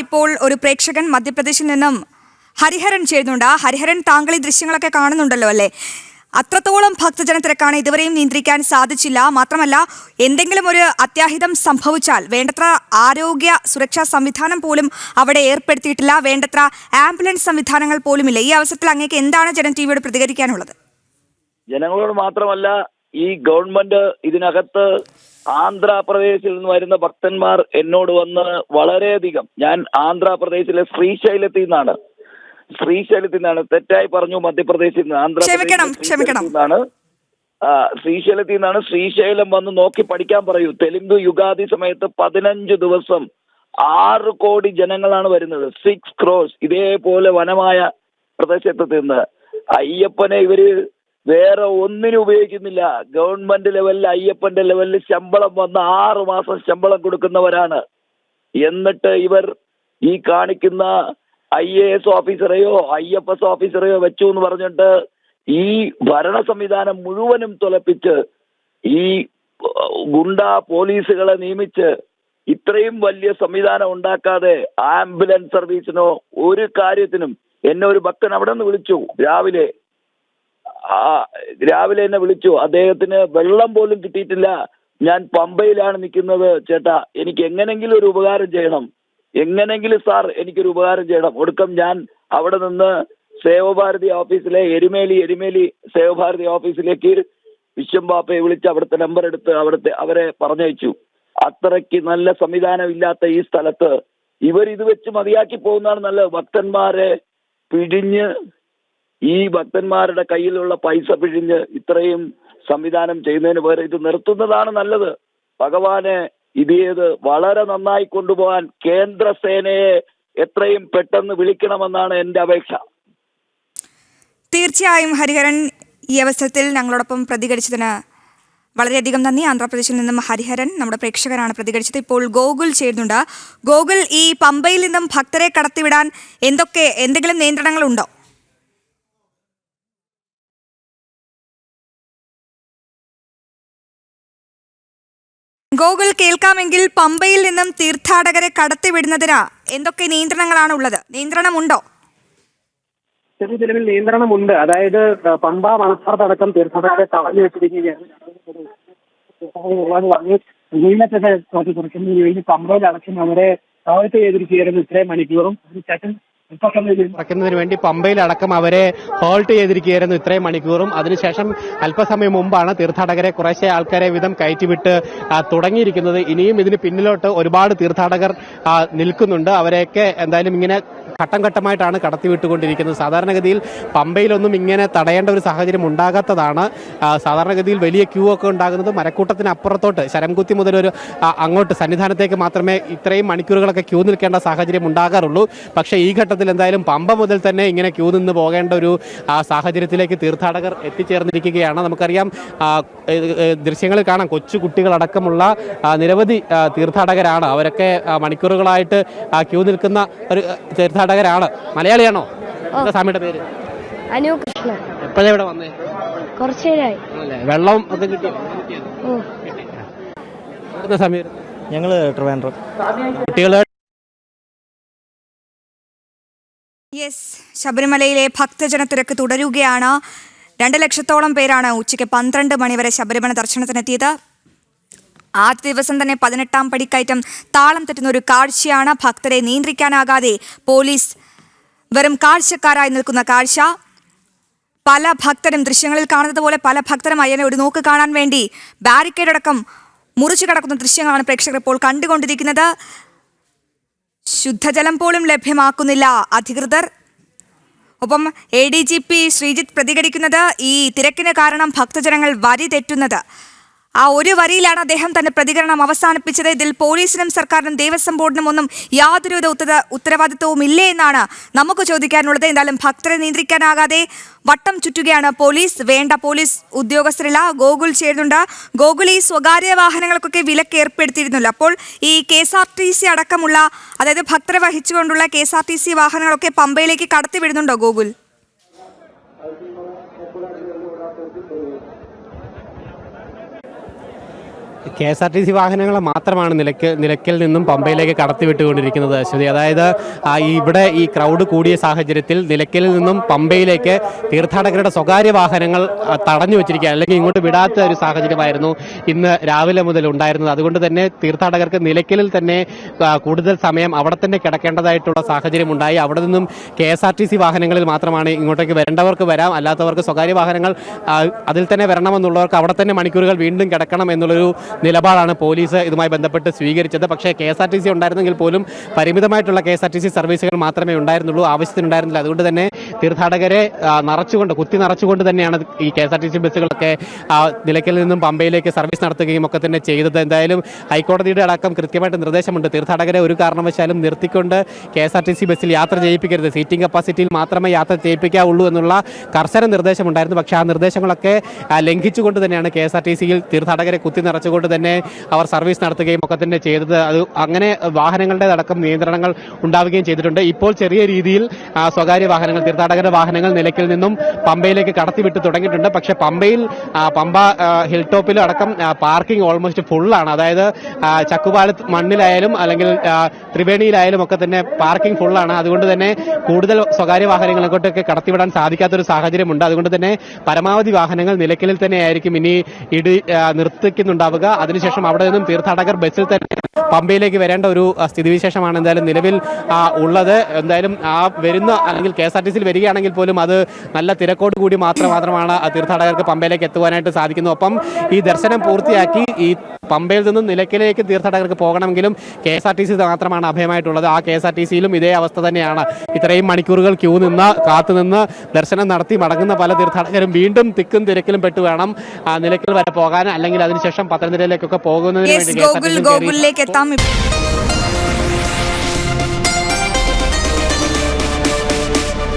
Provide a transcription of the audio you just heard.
ഇപ്പോൾ ഒരു പ്രേക്ഷകൻ മധ്യപ്രദേശിൽ നിന്നും ഹരിഹരൻ ചേരുന്നുണ്ട്. ഹരിഹരൻ, താങ്കൾ ഈ ദൃശ്യങ്ങളൊക്കെ കാണുന്നുണ്ടല്ലോ അല്ലേ? അത്രത്തോളം ഭക്തജന തിരക്കാണ്, ഇതുവരെയും നിയന്ത്രിക്കാൻ സാധിച്ചില്ല. മാത്രമല്ല, എന്തെങ്കിലും ഒരു അത്യാഹിതം സംഭവിച്ചാൽ വേണ്ടത്ര ആരോഗ്യ സുരക്ഷാ സംവിധാനം പോലും അവിടെ ഏർപ്പെടുത്തിയിട്ടില്ല, വേണ്ടത്ര ആംബുലൻസ് സംവിധാനങ്ങൾ പോലുമില്ല. ഈ അവസരത്തിൽ അങ്ങേക്ക് എന്താണ് ജനം ടിവിയോട് പ്രതികരിക്കാനുള്ളത്? ജനങ്ങളോട് മാത്രമല്ല, ഈ ഗവൺമെന്റ് ഇതിനകത്ത് ആന്ധ്രാപ്രദേശിൽ നിന്ന് വരുന്ന ഭക്തന്മാർ എന്നോട് വന്ന് വളരെയധികം, ഞാൻ ആന്ധ്രാപ്രദേശിലെ ശ്രീശൈലത്തിൽ നിന്നാണ്, തെറ്റായി പറഞ്ഞു, മധ്യപ്രദേശിൽ നിന്ന്, ശ്രീശൈലത്തിൽ നിന്നാണ്. ശ്രീശൈലം വന്ന് നോക്കി പഠിക്കാൻ പറയൂ. തെലുങ്ക് യുഗാദി സമയത്ത് 15 ദിവസം 6 കോടി ജനങ്ങളാണ് വരുന്നത്, 6 crores. ഇതേപോലെ വനമായ പ്രദേശത്ത് നിന്ന് അയ്യപ്പനെ ഇവര് വേറെ ഒന്നിനും ഉപയോഗിക്കുന്നില്ല. ഗവൺമെന്റ് ലെവലിൽ, അയ്യപ്പന്റെ ലെവലിൽ ശമ്പളം വന്ന് 6 മാസം ശമ്പളം കൊടുക്കുന്നവരാണ്. എന്നിട്ട് ഇവർ ഈ കാണിക്കുന്ന IAS ഓഫീസറെയോ IFS ഓഫീസറെയോ വെച്ചു എന്ന് പറഞ്ഞിട്ട് ഈ ഭരണ സംവിധാനം മുഴുവനും തുലപ്പിച്ച് ഈ ഗുണ്ട പോലീസുകളെ നിയമിച്ച് ഇത്രയും വലിയ സംവിധാനം ഉണ്ടാക്കാതെ ആംബുലൻസ് സർവീസിനോ ഒരു കാര്യത്തിനും. എന്നെ ഒരു ഭക്തൻ അവിടെ നിന്ന് വിളിച്ചു, രാവിലെ എന്നെ വിളിച്ചു. അദ്ദേഹത്തിന് വെള്ളം പോലും കിട്ടിയിട്ടില്ല. ഞാൻ പമ്പയിലാണ് നിൽക്കുന്നത് ചേട്ടാ, എനിക്ക് എങ്ങനെങ്കിലും ഒരു ഉപകാരം ചെയ്യണം, എങ്ങനെങ്കിലും സാർ എനിക്കൊരു ഉപകാരം ചെയ്യണം. ഒടുക്കം ഞാൻ അവിടെ നിന്ന് സേവഭാരതി ഓഫീസിലെ എരുമേലി സേവഭാരതി ഓഫീസിലേക്ക് വിശ്വംബാപ്പയെ വിളിച്ച് അവിടുത്തെ നമ്പർ എടുത്ത് അവരെ പറഞ്ഞയച്ചു. അത്രയ്ക്ക് നല്ല സംവിധാനം ഇല്ലാത്ത ഈ സ്ഥലത്ത് ഇത് വെച്ച് മതിയാക്കി പോകുന്നതാണ് നല്ലത്. ഭക്തന്മാരെ പിഴിഞ്ഞ്, ഈ ഭക്തന്മാരുടെ കയ്യിലുള്ള പൈസ പിഴിഞ്ഞ് ഇത്രയും സംവിധാനം ചെയ്യുന്നതിന് പകരം ഇത് നിർത്തുന്നതാണ് നല്ലത്. ഭഗവാനെ, ഇത് വളരെ നന്നായി കൊണ്ടുപോകാൻ കേന്ദ്ര സേനയെ എത്രയും പെട്ടെന്ന് വിളിക്കണമെന്നാണ് എൻ്റെ അപേക്ഷ. തീർച്ചയായും ഹരിഹരൻ, ഈ അവസരത്തിൽ ഞങ്ങളോടൊപ്പം പ്രതികരിച്ചതിന് വളരെയധികം നന്ദി. ആന്ധ്രാപ്രദേശിൽ നിന്നും ഹരിഹരൻ നമ്മുടെ പ്രേക്ഷകരാണ് പ്രതികരിച്ചത്. ഇപ്പോൾ ഗോകുൽ ചേരുന്നുണ്ട്. ഗോകുൽ, ഈ പമ്പയിൽ നിന്നും ഭക്തരെ കടത്തിവിടാൻ എന്തെങ്കിലും നിയന്ത്രണങ്ങളുണ്ടോ? ഗോകുൽ, കേൾക്കാമെങ്കിൽ പമ്പയിൽ നിന്നും തീർത്ഥാടകരെ കടത്തിവിടുന്നതിന് എന്തൊക്കെ നിയന്ത്രണങ്ങളാണ് ഉള്ളത്? നിയന്ത്രണമുണ്ടോ? ചെറിയ നിലവിൽ നിയന്ത്രണമുണ്ട്. അതായത് പമ്പ മണപ്പാടത്തടക്കം തീർത്ഥാടകരെ തടഞ്ഞു വെച്ചിരിക്കുകയാണ്. കുറയ്ക്കുന്നതിന് വേണ്ടി പമ്പയിലടക്കം അവരെ ഹോൾട്ട് ചെയ്തിരിക്കുകയായിരുന്നു ഇത്രയും മണിക്കൂറും. അതിനുശേഷം കുറയ്ക്കുന്നതിന് വേണ്ടി പമ്പയിലടക്കം അവരെ ഹോൾട്ട് ചെയ്തിരിക്കുകയായിരുന്നു ഇത്രയും മണിക്കൂറും. അതിനുശേഷം അല്പസമയം മുമ്പാണ് തീർത്ഥാടകരെ കുറേശ്ശെ ആൾക്കാരെ വീതം കയറ്റിവിട്ട് തുടങ്ങിയിരിക്കുന്നത്. ഇനിയും ഇതിന് പിന്നിലോട്ട് ഒരുപാട് തീർത്ഥാടകർ നിൽക്കുന്നുണ്ട്. അവരെയൊക്കെ എന്തായാലും ഇങ്ങനെ ഘട്ടം ഘട്ടമായിട്ടാണ് കടത്തിവിട്ടുകൊണ്ടിരിക്കുന്നത്. സാധാരണഗതിയിൽ പമ്പയിലൊന്നും ഇങ്ങനെ തടയേണ്ട ഒരു സാഹചര്യം ഉണ്ടാകാത്തതാണ്. സാധാരണഗതിയിൽ വലിയ ക്യൂ ഒക്കെ ഉണ്ടാകുന്നത് മരക്കൂട്ടത്തിന് അപ്പുറത്തോട്ട് ശരംകുത്തി മുതൽ ഒരു അങ്ങോട്ട് സന്നിധാനത്തേക്ക് മാത്രമേ ഇത്രയും മണിക്കൂറുകളൊക്കെ ക്യൂ നിൽക്കേണ്ട സാഹചര്യം ഉണ്ടാകാറുള്ളൂ. പക്ഷേ ഈ ഘട്ടത്തിൽ എന്തായാലും പമ്പ മുതൽ തന്നെ ഇങ്ങനെ ക്യൂ നിന്ന് പോകേണ്ട ഒരു സാഹചര്യത്തിലേക്ക് തീർത്ഥാടകർ എത്തിച്ചേർന്നിരിക്കുകയാണ്. നമുക്കറിയാം, ദൃശ്യങ്ങളിൽ കാണാം, കൊച്ചു കുട്ടികളടക്കമുള്ള നിരവധി തീർത്ഥാടകരാണ്. അവരൊക്കെ മണിക്കൂറുകളായിട്ട് ക്യൂ നിൽക്കുന്ന ഒരു തീർത്ഥാടകരാണ്. മലയാളിയാണോ? എന്താ സ്വാമിയുടെ പേര്? അനു കൃഷ്ണ. എപ്പോഴാണ് ഇവിടെ വന്നേ? കുറച്ചേരായി. വെള്ളം ഒക്കെ കിട്ടിയോ? സമീർ, ഞങ്ങള് ട്രിവാൻഡ്രം. കുട്ടികളെ ശബരിമലയിലെ ഭക്തജന തിരക്ക് തുടരുകയാണ്. 2 ലക്ഷത്തോളം പേരാണ് ഉച്ചയ്ക്ക് 12 മണിവരെ ശബരിമല ദർശനത്തിനെത്തിയത്. ആദ്യ ദിവസം തന്നെ 18ാം പടിക്കയറ്റം താളം തെറ്റുന്ന ഒരു കാഴ്ചയാണ്. ഭക്തരെ നിയന്ത്രിക്കാനാകാതെ പോലീസ് വെറും കാഴ്ചക്കാരായി നിൽക്കുന്ന കാഴ്ച. പല ഭക്തരും ദൃശ്യങ്ങളിൽ കാണുന്നത് പോലെ പല ഭക്തരും അയ്യനെ ഒരു നോക്ക് കാണാൻ വേണ്ടി ബാരിക്കേഡ് അടക്കം മുറിച്ചു കടക്കുന്ന ദൃശ്യങ്ങളാണ് പ്രേക്ഷകർ ഇപ്പോൾ കണ്ടുകൊണ്ടിരിക്കുന്നത്. ശുദ്ധജലം പോലും ലഭ്യമാക്കുന്നില്ല അധികൃതർ. ഒപ്പം ADGP ശ്രീജിത്ത് പ്രതികരിക്കുന്നത്, ഈ തിരക്കിന് കാരണം ഭക്തജനങ്ങൾ വരി തെറ്റുന്നത്. ആ ഒരു വരിയിലാണ് അദ്ദേഹം തന്റെ പ്രതികരണം അവസാനിപ്പിച്ചത്. ഇതിൽ പോലീസിനും സർക്കാരിനും ദേവസ്വം ബോർഡിനും ഒന്നും യാതൊരുവിധ ഉത്തരവാദിത്വവും ഇല്ലേ എന്നാണ് നമുക്ക് ചോദിക്കാനുള്ളത്. എന്തായാലും ഭക്തരെ നിയന്ത്രിക്കാനാകാതെ വട്ടം ചുറ്റുകയാണ് പോലീസ്. വേണ്ട പോലീസ് ഉദ്യോഗസ്ഥരില്ല. ഗോകുൽ ചേരുന്നുണ്ട്. ഗോകുൽ, ഈ സ്വകാര്യ വാഹനങ്ങൾക്കൊക്കെ വിലക്ക് ഏർപ്പെടുത്തിയിരുന്നല്ലോ. അപ്പോൾ ഈ KSRTC അടക്കമുള്ള, അതായത് ഭക്തരെ വഹിച്ചുകൊണ്ടുള്ള KSRTC വാഹനങ്ങളൊക്കെ പമ്പയിലേക്ക് കടത്തിവിടുന്നുണ്ടോ ഗോകുൽ? KSRTC വാഹനങ്ങൾ മാത്രമാണ് നിലയ്ക്കൽ നിന്നും പമ്പയിലേക്ക് കടത്തിവിട്ടുകൊണ്ടിരിക്കുന്നത് അശ്വതി. അതായത് ഇവിടെ ഈ ക്രൗഡ് കൂടിയ സാഹചര്യത്തിൽ നിലയ്ക്കലിൽ നിന്നും പമ്പയിലേക്ക് തീർത്ഥാടകരുടെ സ്വകാര്യ വാഹനങ്ങൾ തടഞ്ഞു വെച്ചിരിക്കുക, അല്ലെങ്കിൽ ഇങ്ങോട്ട് വിടാത്ത ഒരു സാഹചര്യമായിരുന്നു ഇന്ന് രാവിലെ മുതൽ ഉണ്ടായിരുന്നത്. അതുകൊണ്ട് തന്നെ തീർത്ഥാടകർക്ക് നിലയ്ക്കലിൽ തന്നെ കൂടുതൽ സമയം അവിടെ തന്നെ കിടക്കേണ്ടതായിട്ടുള്ള സാഹചര്യം ഉണ്ടായി. അവിടെ നിന്നും KSRTC വാഹനങ്ങളിൽ മാത്രമാണ് ഇങ്ങോട്ടേക്ക് വരേണ്ടവർക്ക് വരാം, അല്ലാത്തവർക്ക് സ്വകാര്യ വാഹനങ്ങൾ അതിൽ തന്നെ വരണമെന്നുള്ളവർക്ക് അവിടെ തന്നെ മണിക്കൂറുകൾ വീണ്ടും കിടക്കണം എന്നുള്ളൊരു നിലപാടാണ് പോലീസ് ഇതുമായി ബന്ധപ്പെട്ട് സ്വീകരിച്ചത്. പക്ഷേ KSRTC ഉണ്ടായിരുന്നെങ്കിൽ പോലും പരിമിതമായിട്ടുള്ള KSRTC സർവീസുകൾ മാത്രമേ ഉണ്ടായിരുന്നുള്ളൂ, ആവശ്യത്തിനുണ്ടായിരുന്നില്ല. അതുകൊണ്ട് തന്നെ തീർത്ഥാടകരെ കുത്തി നിറച്ചുകൊണ്ട് തന്നെയാണ് ഈ KSRTC ബസ്സുകളൊക്കെ നിലയ്ക്കലിൽ നിന്നും പമ്പയിലേക്ക് സർവീസ് നടത്തുകയും ഒക്കെ തന്നെ ചെയ്തത്. എന്തായാലും ഹൈക്കോടതിയുടെ അടക്കം കൃത്യമായിട്ട് നിർദ്ദേശമുണ്ട്, തീർത്ഥാടകരെ ഒരു കാരണവശാലും നിർത്തിക്കൊണ്ട് KSRTC ബസ്സിൽ യാത്ര ചെയ്യിപ്പിക്കരുത്, സീറ്റിംഗ് കപ്പാസിറ്റിയിൽ മാത്രമേ യാത്ര ചെയ്യിപ്പിക്കാവുള്ളൂ എന്നുള്ള കർശന നിർദ്ദേശമുണ്ടായിരുന്നു. പക്ഷേ ആ നിർദ്ദേശങ്ങളൊക്കെ ലംഘിച്ചുകൊണ്ട് തന്നെയാണ് KSRTCയിൽ തീർത്ഥാടകരെ കുത്തി നിറച്ചുകൊണ്ട് തന്നെ അവർ സർവീസ് നടത്തുകയും ഒക്കെ തന്നെ ചെയ്തത്. അത് അങ്ങനെ വാഹനങ്ങളുടെ അടക്കം നിയന്ത്രണങ്ങൾ ഉണ്ടാവുകയും ചെയ്തിട്ടുണ്ട്. ഇപ്പോൾ ചെറിയ രീതിയിൽ സ്വകാര്യ വാഹനങ്ങൾ, തീർത്ഥാടകരുടെ വാഹനങ്ങൾ നിലയ്ക്കൽ നിന്നും പമ്പയിലേക്ക് കടത്തിവിട്ട് തുടങ്ങിയിട്ടുണ്ട്. പക്ഷേ പമ്പ ഹിൽ ടോപ്പിലും അടക്കം പാർക്കിംഗ് ഓൾമോസ്റ്റ് ഫുള്ളാണ്. അതായത് ചക്കുപാലത്ത് മണ്ണിലായാലും അല്ലെങ്കിൽ ത്രിവേണിയിലായാലും ഒക്കെ തന്നെ പാർക്കിംഗ് ഫുള്ളാണ്. അതുകൊണ്ട് തന്നെ കൂടുതൽ സ്വകാര്യ വാഹനങ്ങൾ അങ്ങോട്ടൊക്കെ കടത്തിവിടാൻ സാധിക്കാത്തൊരു സാഹചര്യമുണ്ട്. അതുകൊണ്ട് തന്നെ പരമാവധി വാഹനങ്ങൾ നിലയ്ക്കലിൽ തന്നെയായിരിക്കും ഇനി നിർത്തിക്കുന്നുണ്ടാവുക. അതിനുശേഷം അവിടെ നിന്നും തീർത്ഥാടകർ ബസ്സിൽ തന്നെ പമ്പയിലേക്ക് വരേണ്ട ഒരു സ്ഥിതിവിശേഷമാണ് എന്തായാലും നിലവിൽ ഉള്ളത്. എന്തായാലും വരുന്ന അല്ലെങ്കിൽ KSRTCയിൽ വരികയാണെങ്കിൽ പോലും അത് നല്ല തിരക്കോട് കൂടി മാത്രമാണ് തീർത്ഥാടകർക്ക് പമ്പയിലേക്ക് എത്തുവാനായിട്ട് സാധിക്കുന്നു. ഒപ്പം ഈ ദർശനം പൂർത്തിയാക്കി ഈ പമ്പയിൽ നിന്നും നിലയ്ക്കലേക്ക് തീർത്ഥാടകർക്ക് പോകണമെങ്കിലും KSRTC മാത്രമാണ് അഭയമായിട്ടുള്ളത്. ആ KSRTCയിലും ഇതേ അവസ്ഥ തന്നെയാണ്. ഇത്രയും മണിക്കൂറുകൾ കാത്തുനിന്ന് ദർശനം നടത്തി മടങ്ങുന്ന പല തീർത്ഥാടകരും വീണ്ടും തിക്കും തിരക്കിലും പെട്ട് വേണം നിലയ്ക്കൽ വരെ പോകാൻ, അല്ലെങ്കിൽ അതിനുശേഷം പത്തനംതിട്ടയിലേക്കൊക്കെ പോകുന്നതിന് വേണ്ടി ഗോകുലിലേക്ക് എത്താം.